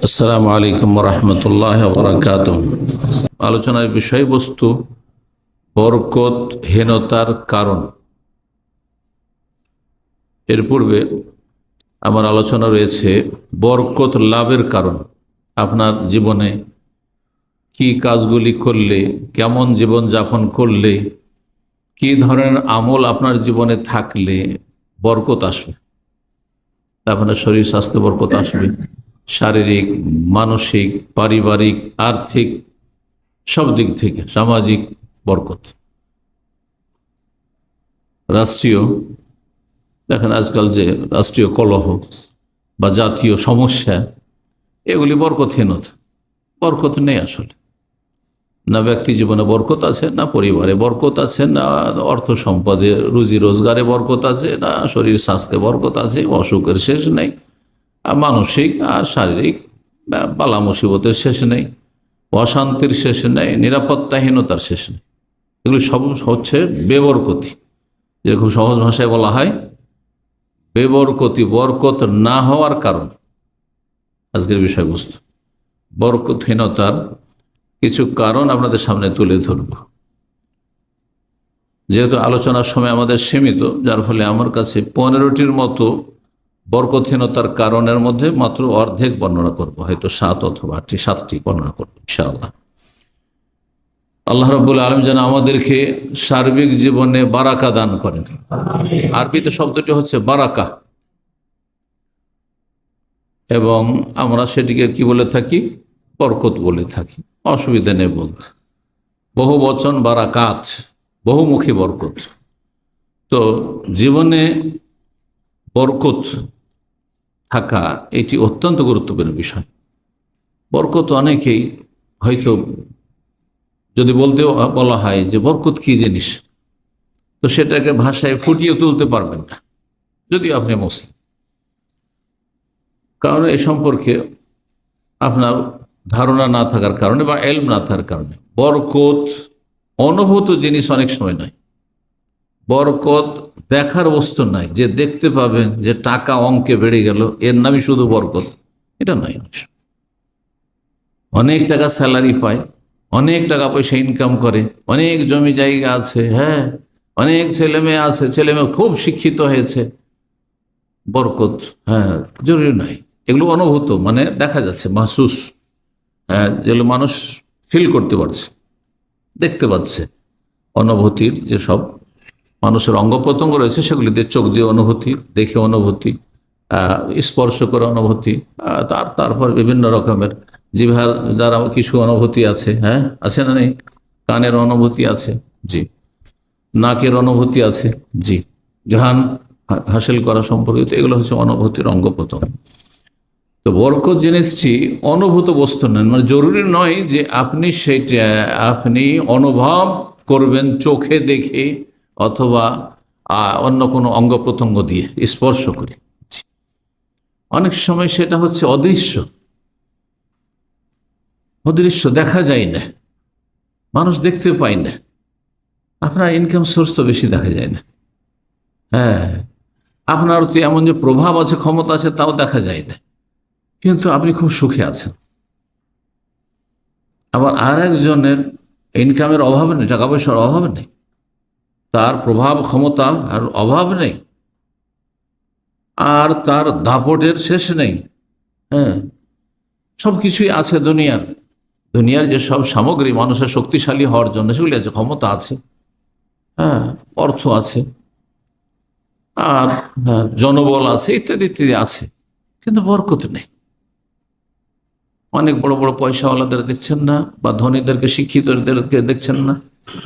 আসসালামু আলাইকুম রহমতুল্লাহ বরকাত। আলোচনার বিষয়বস্তু বরকতহীনতার কারণ। এর পূর্বে আমার আলোচনা রয়েছে বরকত লাভের কারণ। আপনার জীবনে কি কাজগুলি করলে, কেমন জীবন যাপন করলে, কি ধরনের আমল আপনার জীবনে থাকলে বরকত আসবে। আপনার শরীর স্বাস্থ্য বরকত আসবে, শারীরিক, মানসিক, পারিবারিক, আর্থিক, সব দিক থেকে সামাজিক বরকত। রাষ্ট্রীয়, দেখেন আজকাল যে রাষ্ট্রীয় কলহ বা জাতীয় সমস্যা, এগুলি বরকতহীনতা। বরকত নেই আসলে, না ব্যক্তি জীবনে বরকত আছে, না পরিবারে বরকত আছে, না অর্থ সম্পদে রুজি রোজগারে বরকত আছে, না শরীর স্বাস্থ্যে বরকত আছে। অসুখের শেষ নেই, আর মানসিক আর শারীরিক বালা মুসিবতের শেষ নেই, অশান্তির শেষ নেই, নিরাপত্তাহীনতার শেষ নেই। এগুলি সব হচ্ছে বেবরকতি। যেরকম সহজ ভাষায় বলা হয় বেবরকতি, বরকত না হওয়ার কারণ। আজকের বিষয়বস্তু বরকতহীনতার কিছু কারণ আপনাদের সামনে তুলে ধরব। যেহেতু আলোচনার সময় আমাদের সীমিত, যার ফলে আমার কাছে 15টির মতো বরকতহীনতার কারণের মধ্যে মাত্র অর্ধেক বর্ণনা করব, হয়তো 7 অথবা 7টি বর্ণনা করব ইনশাআল্লাহ। আল্লাহ রাব্বুল আলামিন যেন আমাদেরকে সার্বিক জীবনে বারাকা দান করেন। আরবিতে শব্দটি হচ্ছে বারাকা, এবং আমরা সেটিকে কি বলে থাকি? বরকত বলে থাকি। অসুবিধা নেই বলতে। বহু বচন বারাকাত, বহুমুখী বরকত। তো জীবনে বরকত থাকা এটি অত্যন্ত গুরুত্বপূর্ণ বিষয়। বরকত অনেকেই হয়তো যদি বলা হয় যে বরকত কি জিনিস, তো সেটাকে ভাষায় ফুটিয়ে তুলতে পারবেন না, যদিও আপনি মুসলিম। কারণ এই সম্পর্কে আপনার ধারণা না থাকার কারণে বা এলম না থাকার কারণে। বরকত অনুভূত জিনিস অনেক সময় নয়। বরকত দেখার বস্তু নাই, যে দেখতে পাবেন যে টাকা অঙ্কে বেড়ে গেল, এর নামই শুধু বরকত, এটা নয়। অনেক টাকা স্যালারি পায়, অনেক টাকা পয়সা ইনকাম করে, অনেক জমি জায়গা আছে, হ্যাঁ, অনেক ছেলে মেয়ে আছে, ছেলে মেয়ে খুব শিক্ষিত হয়েছে, বরকত হ্যাঁ জরুরি নয়। এগুলো অনুভূত, মানে দেখা যাচ্ছে, মাহসুস, হ্যাঁ, যেগুলো মানুষ ফিল করতে পারছে, দেখতে পাচ্ছে। অনুভূতির যেসব মানুষের অঙ্গ প্রত্যঙ্গ রয়েছে, সেগুলিতে চোখ দিয়ে অনুভূতি, দেখে অনুভূতি, স্পর্শ করে অনুভূতি, তারপর বিভিন্ন রকমের জিহ্বার দ্বারা কিছু অনুভূতি আছে, হ্যাঁ, আছে না নেই? কানের অনুভূতি আছে, জি। নাকের অনুভূতি আছে, জি। ঘ্রাণ হাসিল করা সম্পর্কিত, এগুলো হচ্ছে অনুভূতির অঙ্গ প্রত্যঙ্গ। তো বরকত জিনিসটি অনুভূত বস্তু নেন, মানে জরুরি নয় যে আপনি অনুভব করবেন চোখে দেখে অথবা অন্য কোনো অঙ্গ প্রত্যঙ্গ দিয়ে স্পর্শ করে। অনেক সময় সেটা হচ্ছে অদৃশ্য, দেখা যায় না, মানুষ দেখতে পায় না। আপনার ইনকাম সোর্স তো বেশি দেখা যায় না, হ্যাঁ, আপনার তো এমন যে প্রভাব আছে, ক্ষমতা আছে, তাও দেখা যায় না, কিন্তু আপনি খুব সুখে আছেন। আবার আর একজনের ইনকামের অভাব নেই, টাকা পয়সার অভাব নেই, তার প্রভাব ক্ষমতা আর অভাব নেই, আর তার দাপটের শেষ নেই, হ্যাঁ, সব কিছুই আছে। দুনিয়ার যে সব সামগ্রী মানুষের শক্তিশালী হওয়ার জন্য সেগুলি আছে, ক্ষমতা আছে, হ্যাঁ, অর্থ আছে, আর হ্যাঁ, জনবল আছে, ইত্যাদি ইত্যাদি আছে, কিন্তু বরকত নেই। অনেক বড় বড় পয়সাওয়ালাদের দেখছেন না, বা ধনীদেরকে, শিক্ষিতদেরকে দেখছেন না,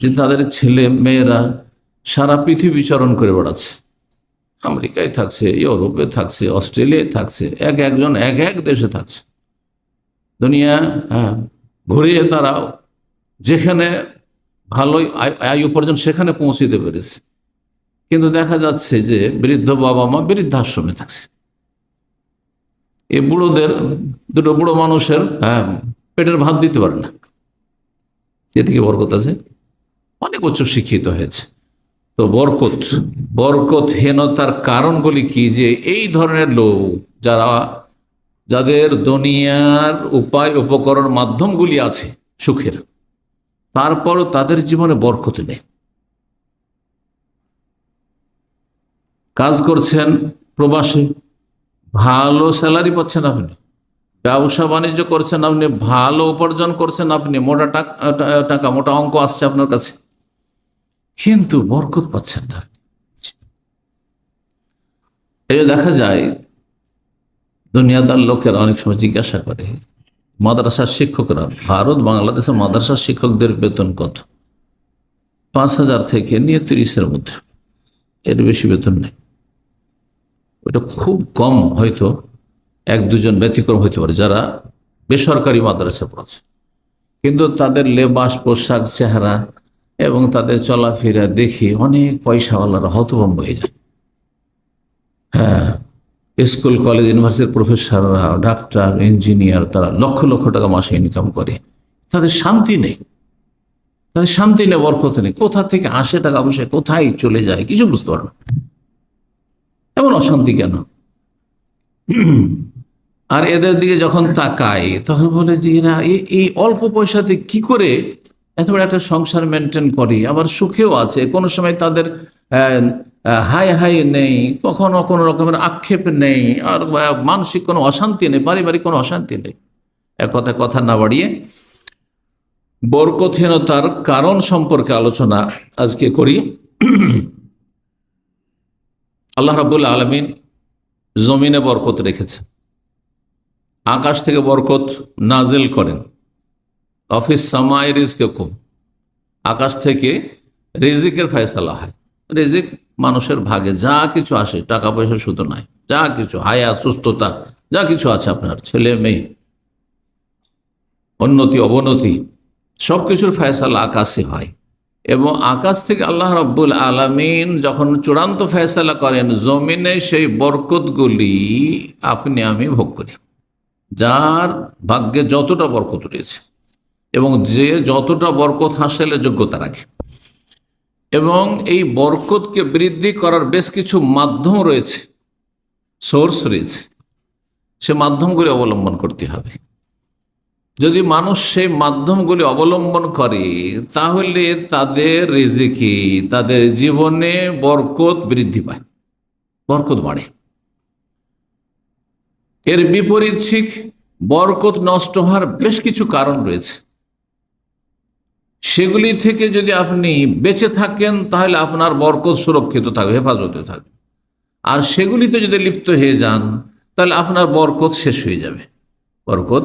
যে তাদের ছেলে মেয়েরা সারা পৃথিবী বিচরণ করে বেড়াচ্ছে, আমেরিকায় থাকছে, ইউরোপে থাকছে, অস্ট্রেলিয়ায় থাকছে, একজন এক এক দেশে থাকছে। দুনিয়া হ্যাঁ ঘুরিয়ে তারা যেখানে ভালোই আয় উপার্জন সেখানে পৌঁছিতে পেরেছে, কিন্তু দেখা যাচ্ছে যে বৃদ্ধ বাবা মা বৃদ্ধাশ্রমে থাকছে। এই দুটো বুড়ো মানুষের হ্যাঁ পেটের ভাত দিতে পারে না। এদিকে বরকত আছে, অনেক উচ্চ শিক্ষিত হয়েছে। তো বরকতহীনতার কারণগুলি কি? যে এই ধরনের লোক যারা যাদের দুনিয়ার উপায় উপকরণ মাধ্যমগুলি আছে সুখের, তারপরও তাদের জীবনে বরকত নেই। কাজ করছেন প্রবাসে, ভালো স্যালারি পাচ্ছেন আপনি, ব্যবসা বাণিজ্য করছেন আপনি, ভালো উপার্জন করছেন আপনি, মোটা টাকা মোটা অঙ্ক আসছে আপনার কাছে, কিন্তু বরকত পাচ্ছেন না। এই দেখা যায় দুনিয়াদার লোকেরা অনেক সময় জিজ্ঞাসা করে, মাদ্রাসার শিক্ষকরা, ভারত বাংলাদেশের মাদ্রাসার শিক্ষকদের বেতন কত? 5,000 থেকে নিয়ে 30-এর মধ্যে, এর বেশি বেতন নেই। ওটা খুব কম, হয়তো 1-2 জন ব্যতিক্রম হইতে পারে যারা বেসরকারি মাদ্রাসা পড়াচ্ছে, কিন্তু তাদের লেবাস পোশাক চেহারা এবং তাদের চলাফেরা দেখে অনেক পয়সাওয়ালারা হতভম্ব হয়ে যায়। হ্যাঁ, স্কুল কলেজ ইউনিভার্সিটির প্রফেসররা, ডাক্তার, ইঞ্জিনিয়ার, তারা লক্ষ লক্ষ টাকা মাসে ইনকাম করে, তাদের শান্তি নেই, তাদের শান্তি নেই, বরকত নেই। কোথা থেকে আসে টাকা পয়সা, কোথায় চলে যায় কিছু বুঝতে পারে না। এমন অশান্তি কেন? আর এদের দিকে যখন তাকাই তখন বলে যে এরা এই অল্প পয়সাতে কি করে এত বড় একটা সংসার মেনটেন করে, আবার সুখেও আছে। কোনো সময় তাদের হাই হাই নেই, কখনো কোনো রকমের আক্ষেপ নেই, আর মানসিক কোনো অশান্তি নেই, পারিবারিক কোনো অশান্তি নেই। এক কথা কথা না বাড়িয়ে বরকতহীনতার কারণ সম্পর্কে আলোচনা আজকে করি। আল্লাহ রাব্বুল আলামিন জমিনে বরকত রেখেছে, আকাশ থেকে বরকত নাজিল করেন। অফিস সামাই রিজকুম, আকাশ থেকে রিজিকের ফয়সালা হয়। রিজিক মানুষের ভাগে যা কিছু আসে, টাকা পয়সা শুধু নাই, যা কিছু হায়াত, সুস্থতা, যা কিছু আছে, আপনার ছেলে মেয়ে, উন্নতি অবনতি, সবকিছুর ফয়সালা আকাশে হয়। এবং আকাশ থেকে আল্লাহ রাব্বুল আলামিন যখন চূড়ান্ত ফয়সালা করেন, জমিনে সেই বরকতগুলি আপনি আমি ভোগ করি। যার ভাগ্যে যতটা বরকত রয়েছে এবং যে যতটা বরকত হাসিলের যোগ্যতা রাখে, এবং এই বরকতকে বৃদ্ধি করার বেশ কিছু মাধ্যম রয়েছে, সোর্স রয়েছে, সে মাধ্যমগুলি অবলম্বন করতে হবে। যদি মানুষ সেই মাধ্যমগুলি অবলম্বন করে তাহলে তাদের রিজিকে, তাদের জীবনে বরকত বৃদ্ধি পায়, বরকত বাড়ে। এর বিপরীত ঠিক বরকত নষ্ট হওয়ার বেশ কিছু কারণ রয়েছে, সেগুলি থেকে যদি আপনি বেঁচে থাকেন তাহলে আপনার বরকত সুরক্ষিত থাকবে, হেফাজতে থাকবে। আর সেগুলিতে যদি লিপ্ত হয়ে যান তাহলে আপনার বরকত শেষ হয়ে যাবে, বরকত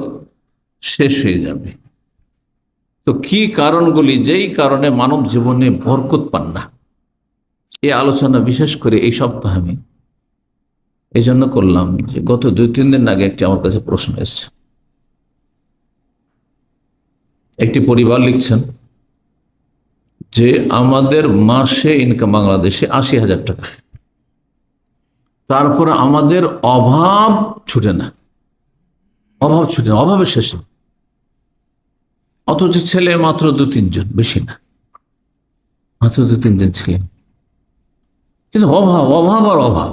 শেষ হয়ে যাবে। তো কি কারণগুলি, যেই কারণে মানব জীবনে বরকত পান না, এই আলোচনা বিশেষ করে এই সপ্তাহে আমি এই জন্য করলাম যে গত 2-3 দিন আগে একটি আমার কাছে প্রশ্ন এসেছে। একটি পরিবার লিখছেন যে আমাদের মাসে ইনকাম বাংলাদেশে 80,000 টাকা, তারপর আমাদের অভাব ছুটে না, অভাব ছুটে না, অভাবের শেষে, অথচ ছেলে মাত্র 2-3 জন, বেশি না, মাত্র 2-3 জন ছেলে, কিন্তু অভাব অভাব আর অভাব।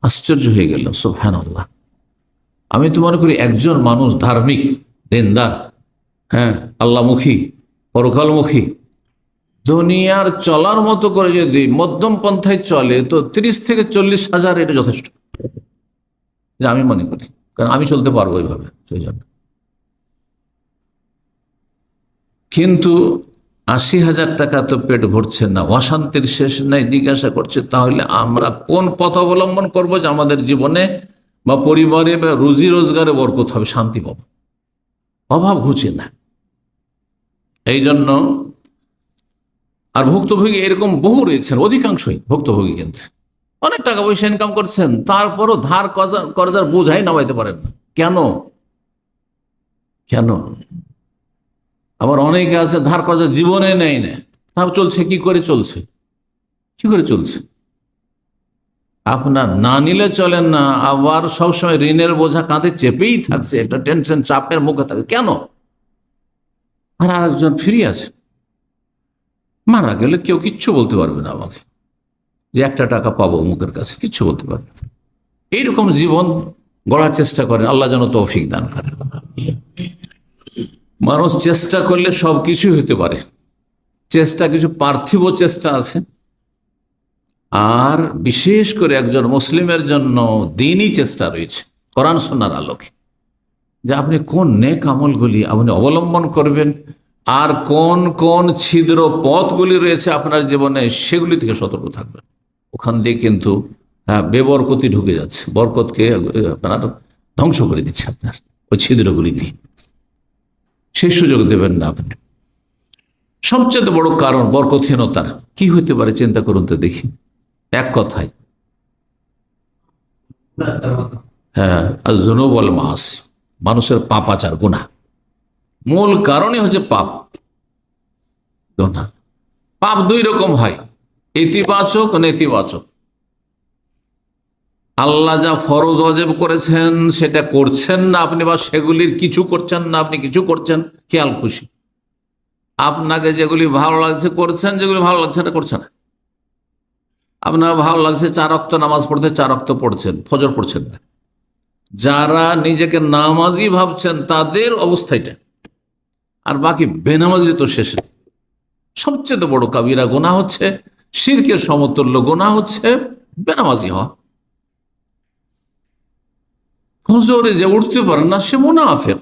আশ্চর্য হয়ে গেল, সুবহানাল্লাহ। আমি তো মনে করি একজন মানুষ ধার্মিক, দিনদার, হ্যাঁ, আল্লাহমুখী, পরকালমুখী, দুনিয়ার চলার মতো করে যদি মধ্যম পন্থায় চলে তো 30 থেকে 40,000 এটা যথেষ্ট, আমি মনে করি, কারণ আমি চলতে পারবো এইভাবে, সেই জন্য। কিন্তু 80,000 টাকা তো পেট ভরছে না, অশান্তির শেষ নাই। জিজ্ঞাসা করছে তাহলে আমরা কোন পথ অবলম্বন করব যে আমাদের জীবনে বা পরিবারে বা রুজি রোজগারে বরকত হবে, শান্তি পাবো, অভাব ঘুচে না। এই জন্য, আর ভুক্তভোগী এরকম বহু রয়েছেন, অধিকাংশই ভুক্তভোগী, কিন্তু অনেক টাকা পয়সা ইনকাম করছেন, তারপরও ধার কর্জার বোঝাই নামাইতে পারেন না। কেন? কেন? আবার অনেকে আছে ধার কর্জা জীবনে নেই না, তাও চলছে। কি করে চলছে? কি করে চলছে? আপনার না নিলে চলেন না, আবার সবসময় ঋণের বোঝা কাঁধে চেপেই থাকছে, একটা টেনশন, চাপের মুখে থাকে। কেন? আর আরেকজন ফ্রি আছে, মারা গেলে কেউ কিচ্ছু বলতে পারবে না আমাকে যে 1 টাকা পাবো মুখের কাছে, কিচ্ছু বলতে পারবে। এইরকম জীবন গড়ার চেষ্টা করেন, আল্লাহ যেন তৌফিক দান করেন। মানুষ চেষ্টা করলে সবকিছু হতে পারে। চেষ্টা কিছু পার্থিব চেষ্টা আছে, আর বিশেষ করে একজন মুসলিমের জন্য দ্বীনি চেষ্টা রয়েছে কোরআন সুন্নাহর আলোকে, যে আপনি কোন নেক আমলগুলি আপনি অবলম্বন করবেন, আর কোন কোন ছিদ্র পথগুলি রয়েছে আপনার জীবনে, সেগুলি থেকে সতর্ক থাকবেন। ওখান দিয়ে কিন্তু বেবরকতি ঢুকে যাচ্ছে, বরকতকে আপনার ধ্বংস করে দিচ্ছে আপনার ওই ছিদ্রগুলি দিয়ে, সেই সুযোগ দেবেন না আপনি। সবচেয়ে বড় কারণ বরকতহীনতার কি হতে পারে চিন্তা করুন তো দেখি, এক কথায় জুনুব ওয়াল মাআসি, মানুষের পাপাচার গুনাহ, মূল কারণই হচ্ছে পাপ। গুনাহ পাপ দুই রকম হয়, ইতিবাচক ও নেতিবাচক। আল্লাহ যা ফরজ ওয়াজিব করেছেন সেটা করছেন না আপনি, বা সেগুলির কিছু করছেন না আপনি, কিছু করছেন খেয়াল খুশি। আপনাকে যেগুলি ভালো লাগছে করছেন, যেগুলি ভালো লাগছে না করছেন না। আপনার ভালো লাগছে 4 ওয়াক্ত নামাজ পড়তে, 4 ওয়াক্ত পড়ছেন, ফজর পড়ছেন না। যারা নিজেকে নামাজি ভাবছেন তাদের অবস্থাটা, আর বাকি বেনামাজি তো শেষে। সবচেয়ে বড় কাবিরা গুনাহ হচ্ছে, শিরকের সমতুল্য গুনাহ হচ্ছে বেনামাজি হওয়া। ফজরে যে উঠতে পারেন না সে মুনাফিক।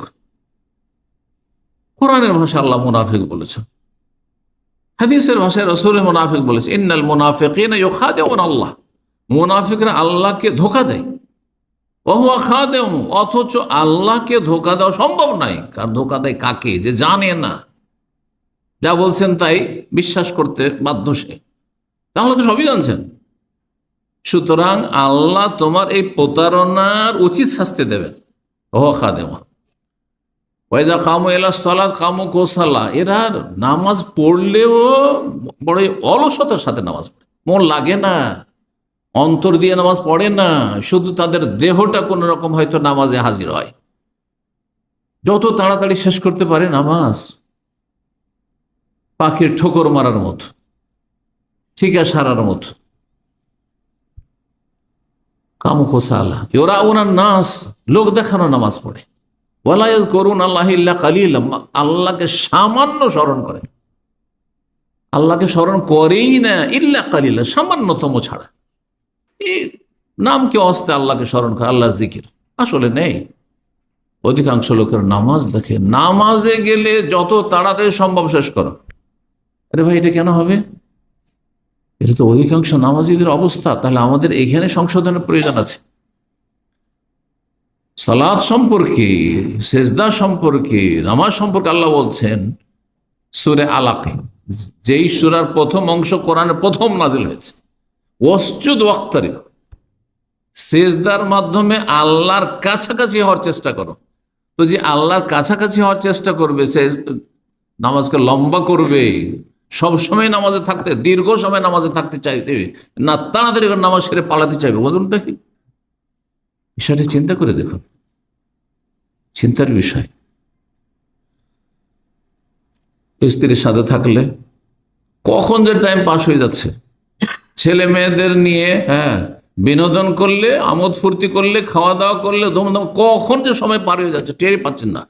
কোরআনের ভাষা আল্লাহ মুনাফিক বলেছেন, হাদিসের ভাষায় রাসূল মুনাফিক বলেছে, ইন্নাল মুনাফিকিনা ইউখাদিউনা আল্লাহ, মুনাফিকরা আল্লাহকে ধোঁকা দেয়। ওয়া হুয়া খাদিউহু, অথচ আল্লাহকে ধোঁকা দেওয়া সম্ভব নয়। কারণ ধোঁকা দেয় কাকে? যে জানে না, যা বলছেন তাই বিশ্বাস করতে বাধ্য সে। তাহলে তো সবই জানছেন। সুতরাং আল্লাহ তোমার এই প্রতারণার উচিত শাস্তি দেবেন। ওয়া খাদিউহু ওয়াইদা কামু ইলা সালাত কামু কুসালা, এরা নামাজ পড়লেও বড় অলসতার সাথে নামাজ পড়ে, মন লাগে না, অন্তর দিয়ে নামাজ পড়ে না, শুধু তাদের দেহটা কোন রকম হয়তো নামাজে হাজির হয়। যত তাড়াতাড়ি শেষ করতে পারে নামাজ, পাখির ঠোকর মারার মতো, ঠিকা সারার মতো। কামু কুসালা ওরা ওনার নাস, লোক দেখানো নামাজ পড়ে। ওয়ালায়াজ করুন আল্লাহ ইল্লা কালিলা, আল্লাহকে সামান্য স্মরণ করে, আল্লাহকে স্মরণ করেই না ইল্লা কালিলা, সামান্যতম ছাড়া। এই নামকে অস্তে আল্লাহকে স্মরণ করে, আল্লাহর জিকির আসলে নেই। অধিকাংশ লোকের নামাজ দেখে, নামাজে গেলে যত তাড়াতাড়ি সম্ভব শেষ করো। আরে ভাই, এটা কেন হবে? এটা তো অধিকাংশ নামাজীদের অবস্থা। তাহলে আমাদের এখানে সংশোধনের প্রয়োজন আছে। সালাত সম্পর্কে, সেজদা সম্পর্কে, নামাজ সম্পর্কে আল্লাহ বলছেন সূরা আলাকে, যেই সূরার প্রথম অংশ কোরআনের প্রথম নাজিল হয়েছে, ওয়াসজুদ ওয়াক্তারিব, সেজদার মাধ্যমে আল্লাহর কাছাকাছি হওয়ার চেষ্টা করো। তো যে আল্লাহর কাছাকাছি হওয়ার চেষ্টা করবে, সে নামাজকে লম্বা করবে, সব সময় নামাজে থাকতে, দীর্ঘ সময় নামাজে থাকতে চাইবে না, তাড়াতাড়ি নামাজ সেরে পালাতে চাইবে, বলুন দেখি। বিষয়টা চিন্তা করে দেখুন, চিন্তার বিষয়। স্ত্রীর সাথে থাকলে কখন যে টাইম পাস হয়ে যাচ্ছে, ছেলে মেয়েদের নিয়ে বিনোদন করলে, আমোদ ফুর্তি করলে, খাওয়া দাওয়া করলে, ধুমধাম, কখন যে সময় পার হয়ে যাচ্ছে টেরই পাচ্ছেন না।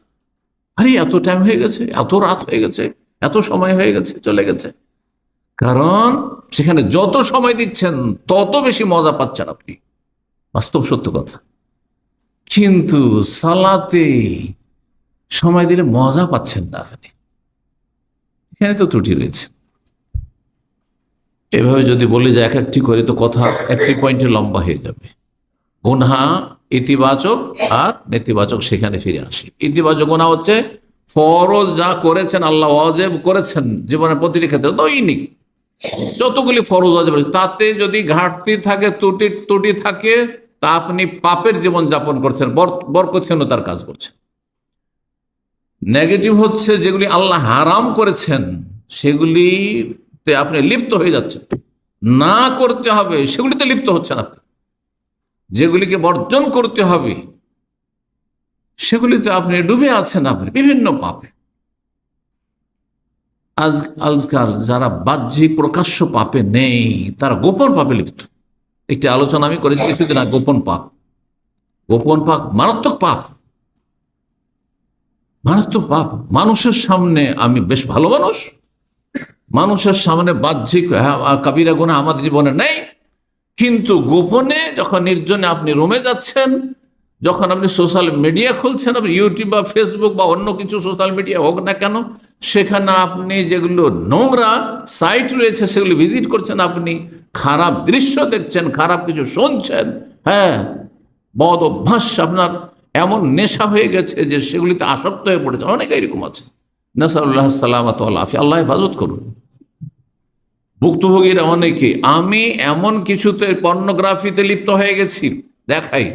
আরে এত টাইম হয়ে গেছে, এত রাত হয়ে গেছে, এত সময় হয়ে গেছে, চলে গেছে। কারণ সেখানে যত সময় দিচ্ছেন তত বেশি মজা পাচ্ছেন আপনি, বাস্তব সত্য কথা। কিন্তু সালাতে সময় দিলে মজা পাচ্ছেন না আপনি, এখানে তো ত্রুটি রয়েছে। এভাবে যদি বলি যে এক একটি করে, তো কথা একটি পয়েন্টে লম্বা হয়ে যাবে। গুনাহ ইতিবাচক আর নেতিবাচক, সেখানে ফিরে আসি। ইতিবাচক গুনাহ হচ্ছে ফরজ যা করেছেন, আল্লাহ ওয়াজিব করেছেন জীবনের প্রতিটি ক্ষেত্রে, দৈনিক যতগুলি ফরজ ওয়াজিব, তাতে যদি ঘাটতি থাকে, ত্রুটি থাকে, তা আপনি পাপের জীবন যাপন করছেন, বরকতহীনতার কাজ করছেন। নেগেটিভ হচ্ছে যেগুলি আল্লাহ হারাম করেছেন, সেগুলিতে আপনি লিপ্ত হয়ে যাচ্ছেন। না করতে হবে সেগুলিতে লিপ্ত হচ্ছেন আপনি, যেগুলিকে বর্জন করতে হবে সেগুলিতে আপনি ডুবে আছেন, আপনি বিভিন্ন পাপে। আজকাল যারা বাহ্যিক প্রকাশ্য পাপে নেই, তারা গোপন পাপে লিপ্ত। একটি আলোচনা আমি করেছি কিছুদিন আগে, গোপন পাপ। গোপন পাপ মারাত্মক পাপ, মারাত্মক পাপ। মানুষের সামনে আমি বেশ ভালো মানুষ, মানুষের সামনে বাহ্যিক কাবিরা গুনাহ আমাদের জীবনে নেই, কিন্তু গোপনে যখন নির্জনে আপনি রুমে যাচ্ছেন, যখন আপনি সোশ্যাল মিডিয়া খুলছেন, আপনি ইউটিউব বা ফেসবুক বা অন্য কিছু সোশ্যাল মিডিয়া হোক না কেন, সেখানে আপনি যেগুলো নোংরা সাইট রয়েছে সেগুলো ভিজিট করছেন, আপনি খারাপ দৃশ্য দেখছেন, খারাপ কিছু শুনছেন, হ্যাঁ, বদ অভ্যাস আপনার এমন নেশা হয়ে গেছে যে সেগুলিতে আসক্ত হয়ে পড়েছে। অনেকে এরকম আছে, নাসাল্লাহ সালামাত আফিয়া, আল্লাহ হেফাজত করুন। ভুক্তভোগীরা অনেকে, আমি এমন কিছুতে পর্নোগ্রাফিতে লিপ্ত হয়ে গেছি, দেখাই,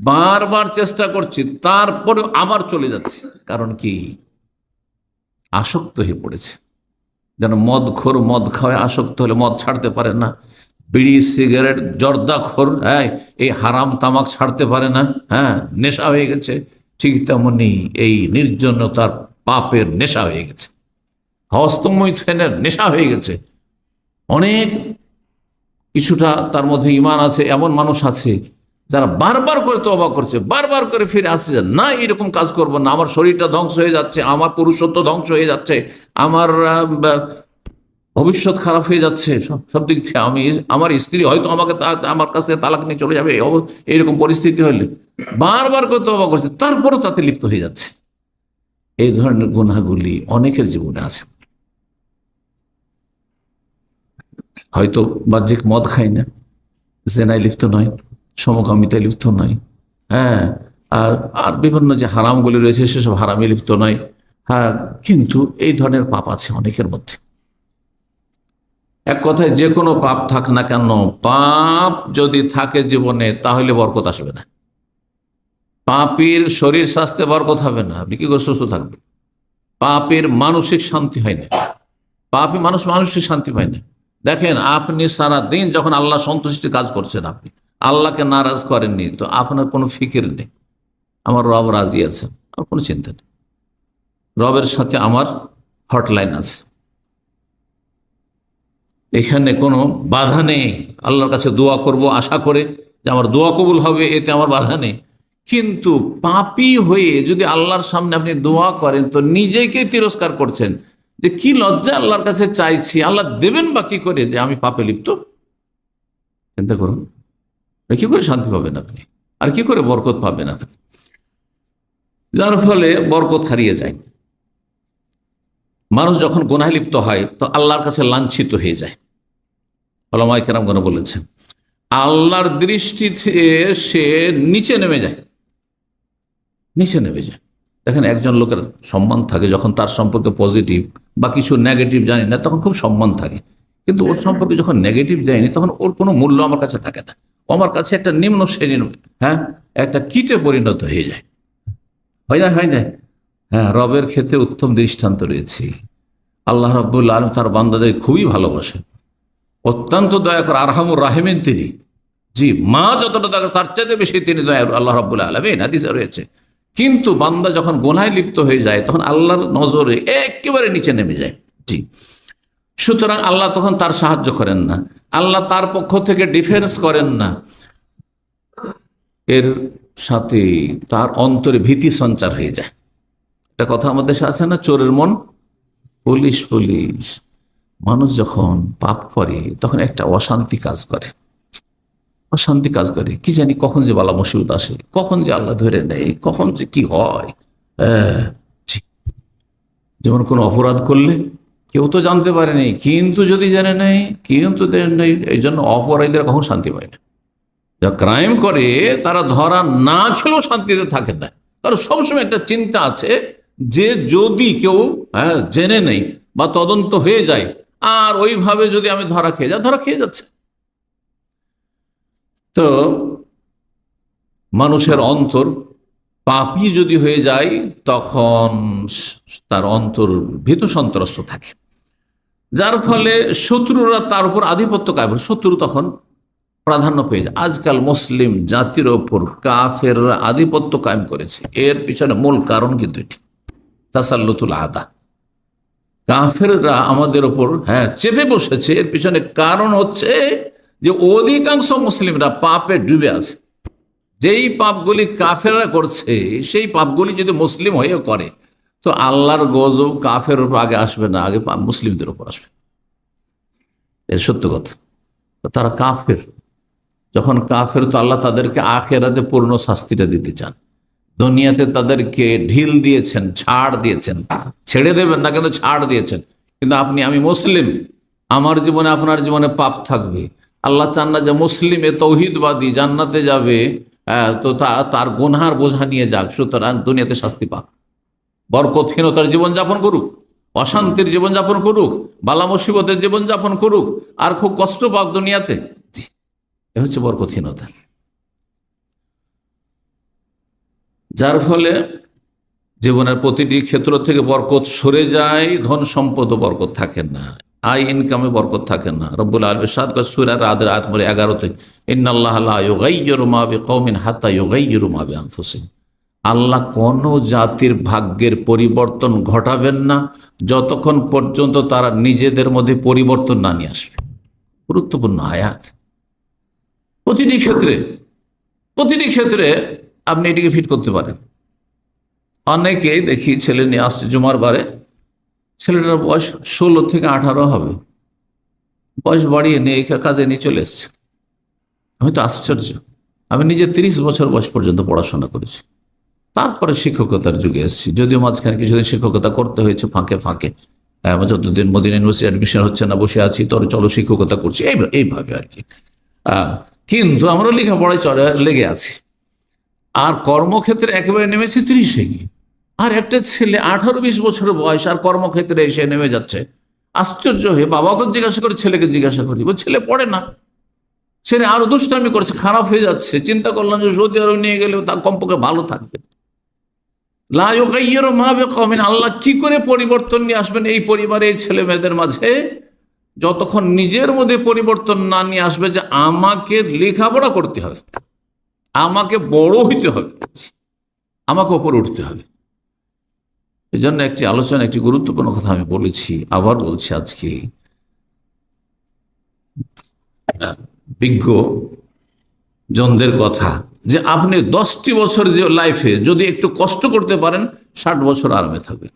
বারবার চেষ্টা করছি, তারপরে আবার চলে যাচ্ছে। কারণ কি? আসক্ত হয়ে পড়েছে। যেন মদখোর, মদ খাওয়ায় আসক্ত হলে মদ ছাড়তে পারে না, বিড়ি সিগারেট জর্দাখোর, হ্যাঁ, এই হারাম তামাক ছাড়তে পারে না, হ্যাঁ, নেশা হয়ে গেছে। ঠিক তেমনি এই নির্জনতার পাপের নেশা হয়ে গেছে, হস্তমৈথুনের নেশা হয়ে গেছে। অনেক কিছুটা তার মধ্যে ঈমান আছে, এমন মানুষ আছে যারা বারবার করে তওবা করছে, বারবার করে ফিরে আসছে, না এরকম কাজ করব না, আমার শরীরটা ধ্বংস হয়ে যাচ্ছে, আমার পুরুষত্ব ধ্বংস হয়ে যাচ্ছে, আমার ভবিষ্যৎ খারাপ হয়ে যাচ্ছে সব দিক থেকে। আমার স্ত্রী হয়তো আমাকে আমার কাছ থেকে তালাক নিয়ে চলে যাবে, এইরকম পরিস্থিতি হলে বারবার করে তওবা করছে, তারপরও তাতে লিপ্ত হয়ে যাচ্ছে। এই ধরনের গুনাহগুলি অনেকের জীবনে আছে। হয়তো বাহ্যিক মদ খায় না, জেনায় লিপ্ত নয়, সমকামিতায় লিপ্ত নয়, হ্যাঁ, আর বিভিন্ন যে হারামগুলি রয়েছে সেসব হারামে লিপ্ত নয়, হ্যাঁ, কিন্তু এই ধরনের পাপ আছে অনেকের মধ্যে। এক কথায় যে কোনো পাপ থাক না কেন, পাপ যদি থাকে জীবনে তাহলে বরকত আসবে না। পাপীর শরীর স্বাস্থ্যে বরকত হবে না, আপনি কি করে সুস্থ থাকবে? পাপের মানসিক শান্তি হয় না, পাপী মানুষ মানসিক শান্তি পায় না। দেখেন, আপনি সারা দিন যখন আল্লাহ সন্তুষ্টির কাজ করছেন, আপনি আল্লাহকে নারাজ করেননি, তো আপনার কোনো ফিকির নেই, আমার রব রাজি আছেন, আর কোনো চিন্তা নেই, রবের সাথে আমার হটলাইন আছে, এখানে কোনো বাধা নেই। আল্লাহর কাছে দোয়া করব আশা করে যে আমার দোয়া কবুল হবে, এতে আমার বাধা নেই। কিন্তু পাপী হয়ে যদি আল্লাহর সামনে আপনি দোয়া করেন, তো নিজেকে তিরস্কার করছেন, যে কি লজ্জা আল্লাহর কাছে চাইছি, আল্লাহ দেবেন বা কি করে, যে আমি পাপে লিপ্ত। চিন্তা করুন, কি করে শান্তি পাবেন আপনি, আর কি করে বরকত পাবেন আপনি? যার ফলে বরকত হারিয়ে যায়। মানুষ যখন গুনাহে লিপ্ত হয় তো আল্লাহর কাছে লাঞ্ছিত হয়ে যায়। ওলামায়ে কেরামগণ বলেছেন, আল্লাহর দৃষ্টিতে সে নিচে নেমে যায়, নিচে নেমে যায়। দেখেন, একজন লোকের সম্মান থাকে যখন তার সম্পর্কে পজিটিভ বা কিছু নেগেটিভ জানি না, তখন খুব সম্মান থাকে। কিন্তু ওর সম্পর্কে যখন নেগেটিভ যায়নি, তখন ওর কোনো মূল্য আমার কাছে থাকে না, ও আমার কাছে একটা নিম্ন শ্রেণীর, হ্যাঁ, একটা কীটে পরিণত হয়ে যায়। হয় না, হয় না? হ্যাঁ, রবের ক্ষেত্রে উত্তম দৃষ্টান্ত রয়েছে। আল্লাহ রাব্বুল আলামিন তার বান্দাদের খুবই ভালোবাসেন, অত্যন্ত দয়া করে, আরহামুর রাহিমিন তিনি। জি, মা যতটা দয়া, তার চাইতে বেশি তিনি দয়া, আল্লাহ রাব্বুল আলামিন, হাদিসে রয়েছে। কিন্তু বান্দা যখন গুনাহে লিপ্ত হয়ে যায়, তখন আল্লাহর নজরে একেবারে নিচে নেমে যায়। জি, সুতরাং আল্লাহ তখন তার সাহায্য করেন না, আল্লাহ তার পক্ষ থেকে ডিফেন্স করেন না, এর সাথে তার অন্তরে ভীতি সঞ্চার হয়ে যায়। একটা কথা আমাদের দেশে আছে না, চোরের মন পুলিশ পুলিশ। মানুষ যখন পাপ করে তখন একটা অশান্তি কাজ করে, অশান্তি কাজ করে, কি জানি কখন যে বালা মুসিবত আসে, কখন যে আল্লাহ ধরে নেয়, কখন যে কি হয়। যেমন কোনো অপরাধ করলে কেউ তো জানতে পারেনি, কিন্তু যদি জেনে নেয়, কিন্তু নেই, এই জন্য অপরাধীরা কখন শান্তি পায় না। যা ক্রাইম করে তারা ধরা না খেলেও শান্তিতে থাকে না, কারণ সবসময় একটা চিন্তা আছে যে যদি কেউ জেনে নেই বা তদন্ত হয়ে যায়, আর ওইভাবে যদি আমি ধরা খেয়ে যাই, ধরা খেয়ে যাচ্ছে। তো মানুষের অন্তর পাপী যদি হয়ে যায়, তখন তার অন্তর ভীত সন্ত্রস্ত থাকে, যার ফলে শত্রুরা তার উপর আধিপত্য কায়েম, শত্রু তখন প্রাধান্য পেয়ে যায়। আজকাল মুসলিম জাতির ওপর কাফেররা আধিপত্য কায়েম করেছে, এর পিছনে মূল কারণ কিন্তু এটি, তাসাল্লুতুল আদা। কাফেররা আমাদের ওপর চেপে বসেছে, এর পিছনে কারণ হচ্ছে যে অধিকাংশ মুসলিমরা পাপে ডুবে আছে, যেই পাপগুলি কাফেররা করছে সেই পাপগুলি যদি মুসলিম হয়ে করে, তো আল্লাহর গজব কাফের উপর আগে আসবে না, আগে মুসলিমদের উপর আসবে। এর সত্য কথা। তারা কাফের, যখন কাফের তো আল্লাহ তাদেরকে আখেরাতে পূর্ণ শাস্তিটা দিতে চান। দুনিয়াতে তাদেরকে ঢিল দিয়েছেন, ছাড় দিয়েছেন, ছেড়ে দেবেন না কিন্তু ছাড় দিয়েছেন। কিন্তু আমি মুসলিম, আমার জীবনে আপনার জীবনে পাপ থাকবে। আল্লাহ চান না যে মুসলিম এ তৌহিদবাদী জান্নাতে যাবে, তো তার গুনহার বোঝা নিয়ে যাক, সুতরাং দুনিয়াতে শাস্তি পাক, বরকতহীনতার জীবনযাপন করুক, অশান্তির জীবনযাপন করুক, বালা মুসিবতের জীবনযাপন করুক, আর খুব কষ্ট পাক দুনিয়াতে। জি, এ হচ্ছে বরকতহীনতা। যার ফলে জীবনের প্রতিটি ক্ষেত্র থেকে বরকত সরে যায়, ধন সম্পদ বরকত থাকে না, আয় ইনকামে বরকত থাকে না। রব্বুল আলামিন ইরশাদ করেন সূরা রাদ আয়াত নম্বর 11-তে, ইন্নাল্লাহা লা ইউগাইয়িরু মা বিকওমিন হাত্তা ইউগাইয়িরু মা বিআনফুসিহিম। আল্লাহ কোন জাতির ভাগ্যের পরিবর্তন ঘটাবেন না যতক্ষণ পর্যন্ত তারা নিজেদের মধ্যে পরিবর্তন না নিয়ে আসবে। গুরুত্বপূর্ণ আয়াত। প্রতিটি ক্ষেত্রে আপনি এটিকে ফিট করতে পারেন। অনেকে দেখি ছেলে নিয়ে আসছে জুমার বারে, ছেলেটার বয়স 16 থেকে 18 হবে, বয়স বাড়িয়ে নিয়ে কাজে নিয়ে চলে এসছে। আমি তো আশ্চর্য। আমি নিজে 30 বছর বয়স পর্যন্ত পড়াশোনা করেছি, তারপরে শিক্ষকতার যুগে এসেছি, যদিও মাঝখানে কিছুদিন শিক্ষকতা করতে হয়েছে ফাঁকে ফাঁকে। যতদিন মদিনা ইউনিভার্সিটি অ্যাডমিশন হচ্ছে না, বসে আছি, তোর চলো শিক্ষকতা করছি, এইভাবে আর কি। কিন্তু আমরা লেখাপড়ায় লেগে আছি, আর কর্মক্ষেত্রে একেবারে নেমেছি 30-এ গিয়ে। আর একটা ছেলে 18-20 বছরের বয়স আর কর্মক্ষেত্রে এসে নেমে যাচ্ছে। আশ্চর্য হয়ে বাবাকে জিজ্ঞাসা করি, ছেলেকে জিজ্ঞাসা করি, ও ছেলে পড়ে না, ছেলে আরো দুষ্টামি করছে, খারাপ হয়ে যাচ্ছে। চিন্তা করলাম যে সৌদি আরব নিয়ে গেলে তার কমপক্ষে ভালো থাকবে। লা ইউগাইয়িরু মা বিকওমিন, আল্লাহ কি করে পরিবর্তন নিয়ে আসবেন এই পরিবারে, এই ছেলে মেয়েদের মাঝে, যতক্ষণ নিজের মধ্যে পরিবর্তন না নিয়ে আসবে যে আমাকে লেখাপড়া করতে হবে, আমাকে বড় হইতে হবে, আমাকে ওপরে উঠতে হবে। এই জন্য একটি আলোচনা, একটি গুরুত্বপূর্ণ কথা আমি বলেছি, আবার বলছি আজকে। বিজ্ঞ জনদের কথা যে আপনি 10টি বছর যে লাইফে যদি একটু কষ্ট করতে পারেন, 60 বছর আরামে থাকবেন।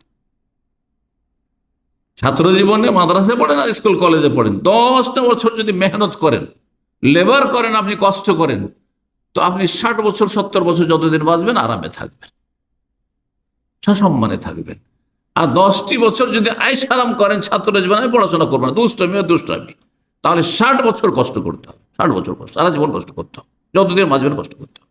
ছাত্র জীবনে মাদ্রাসায় পড়েন আর স্কুল কলেজে পড়েন, 10টা বছর যদি মেহনত করেন, লেবার করেন, আপনি কষ্ট করেন, তো আপনি 60 বছর 70 বছর যতদিন বাঁচবেন আরামে থাকবেন, সসম্মানে থাকবেন। আর 10টি বছর যদি আইশ আরাম করেন, ছাত্র জীবনে পড়াশোনা করবেন না, দুষ্টামি, তাহলে 60 বছর কষ্ট করতে হবে, 60 বছর কষ্ট, সারা জীবন কষ্ট করতে হবে, যতদিন বাঁচবেন কষ্ট করতে হবে।